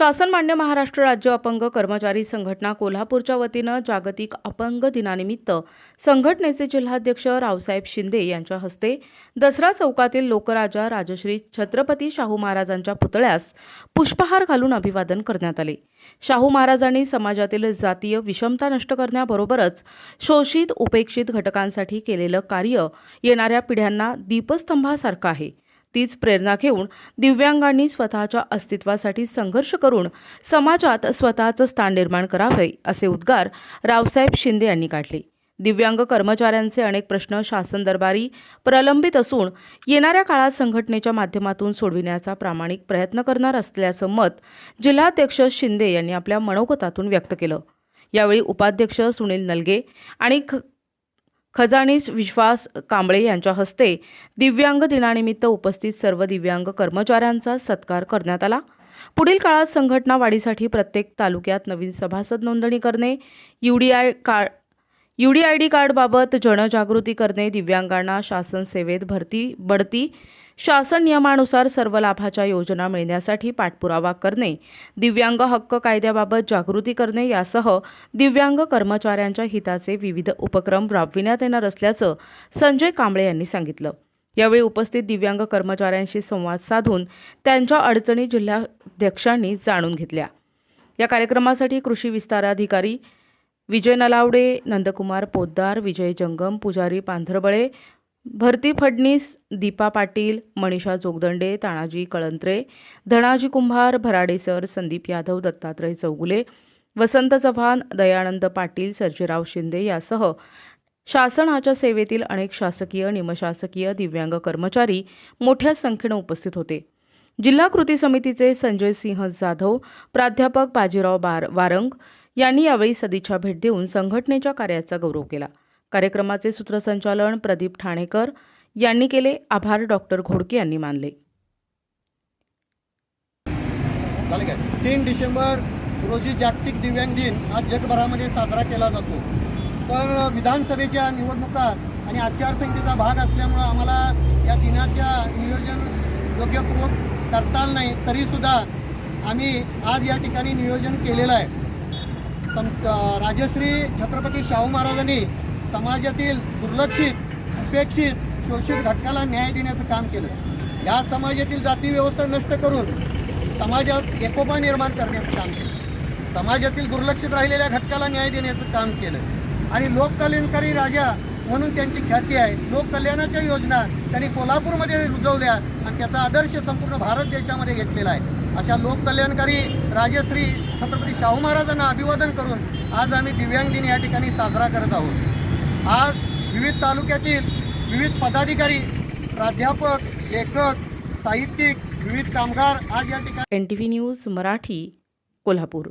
शासन मान्य महाराष्ट्र राज्य अपंग कर्मचारी संघटना कोल्हापूरच्या वतीनं जागतिक अपंग दिनानिमित्त संघटनेचे जिल्हाध्यक्ष रावसाहेब शिंदे यांच्या हस्ते दसरा चौकातील लोकराजा राजश्री छत्रपती शाहू महाराजांच्या पुतळ्यास पुष्पहार घालून अभिवादन करण्यात आले। शाहू महाराजांनी समाजातील जातीय विषमता नष्ट करण्याबरोबरच शोषित उपेक्षित घटकांसाठी केलेलं कार्य येणाऱ्या पिढ्यांना दीपस्तंभासारखं आहे। तीच प्रेरणा घेऊन दिव्यांगांनी स्वतःच्या अस्तित्वासाठी संघर्ष करून समाजात स्वतःचं स्थान निर्माण करावे असे उद्गार रावसाहेब शिंदे यांनी काढले। दिव्यांग कर्मचाऱ्यांचे अनेक प्रश्न शासन दरबारी प्रलंबित असून येणाऱ्या काळात संघटनेच्या माध्यमातून सोडविण्याचा प्रामाणिक प्रयत्न करणार असल्याचं मत जिल्हाध्यक्ष शिंदे यांनी आपल्या मनोगतातून व्यक्त केलं। यावेळी उपाध्यक्ष सुनील नलगे आणि खजानीस विश्वास कांबळे यांच्या हस्ते दिव्यांग दिनानिमित्त उपस्थित सर्व दिव्यांग कर्मचाऱ्यांचा सत्कार करण्यात आला। पुढील काळात संघटना वाढीसाठी प्रत्येक तालुक्यात नवीन सभासद नोंदणी करणे, यूडीआयडी कार्डबाबत जनजागृती करणे, दिव्यांगांना शासन सेवेत बढती, शासन नियमानुसार सर्व लाभाच्या योजना मिळण्यासाठी पाठपुरावा करणे, दिव्यांग हक्क कायद्याबाबत जागृती करणे यासह दिव्यांग कर्मचाऱ्यांच्या हिताचे विविध उपक्रम राबविण्यात येणार असल्याचं संजय कांबळे यांनी सांगितलं। यावेळी उपस्थित दिव्यांग कर्मचाऱ्यांशी संवाद साधून त्यांच्या अडचणी जिल्हाध्यक्षांनी जाणून घेतल्या। या कार्यक्रमासाठी कृषी विस्ताराधिकारी विजय नलावडे, नंदकुमार पोद्दार, विजय जंगम, पुजारी पांढरबळे, भरती फडणीस, दीपा पाटील, मनीषा जोगदंडे, तानाजी कळंत्रे, धनाजी कुंभार, भराडे सर, संदीप यादव, दत्तात्रय चौगुले, वसंत चव्हाण, दयानंद पाटील, सर्जेराव शिंदे यासह शासनाच्या सेवेतील अनेक शासकीय, निमशासकीय दिव्यांग कर्मचारी मोठ्या संख्येने उपस्थित होते। जिल्हा कृती समितीचे संजय सिंह जाधव, प्राध्यापक बाजीराव वारंग यांनी यावेळी सदिच्छा भेट देऊन संघटनेच्या कार्याचा गौरव केला। कार्यक्रमाचे सूत्रसंचालन प्रदीप ठाणेकर यांनी केले। आभार डॉक्टर घोडके यांनी मानले। 3 डिसेंबर रोजी जागतिक दिव्यांग दिन आज जगभरामध्ये साजरा केला जातो। पण विधानसभेच्या निवडणुका आणि आचारसंहितेचा भाग असल्यामुळे आम्हाला या दिनाच्या नियोजन योग्यपूर्वक करता आलं नाही, तरीसुद्धा आम्ही आज या ठिकाणी नियोजन केलेलं आहे। राजश्री छत्रपती शाहू महाराजांनी समाजातील दुर्लक्षित, उपेक्षित, शोषित घटकाला न्याय देण्याचं काम केलं। या समाजातील जाती व्यवस्था नष्ट करून समाजात एकोपा निर्माण करण्याचं काम केलं। समाजातील दुर्लक्षित राहिलेल्या घटकाला न्याय देण्याचं काम केलं आणि लोककल्याणकारी राजा म्हणून त्यांची ख्याती आहे। लोककल्याणाच्या योजना त्यांनी कोल्हापूरमध्ये रुजवल्या आणि त्याचा आदर्श संपूर्ण भारत देशामध्ये घेतलेला आहे। अशा लोककल्याणकारी राजश्री छत्रपती शाहू महाराजांना अभिवादन करून आज आम्ही दिव्यांग दिन या ठिकाणी साजरा करत आहोत। आज विविध तालुक्यातील विविध पदाधिकारी, प्राध्यापक, लेखक, साहित्यिक, विविध कामगार आज या ठिकाणी NTV न्यूज मराठी कोल्हापूर।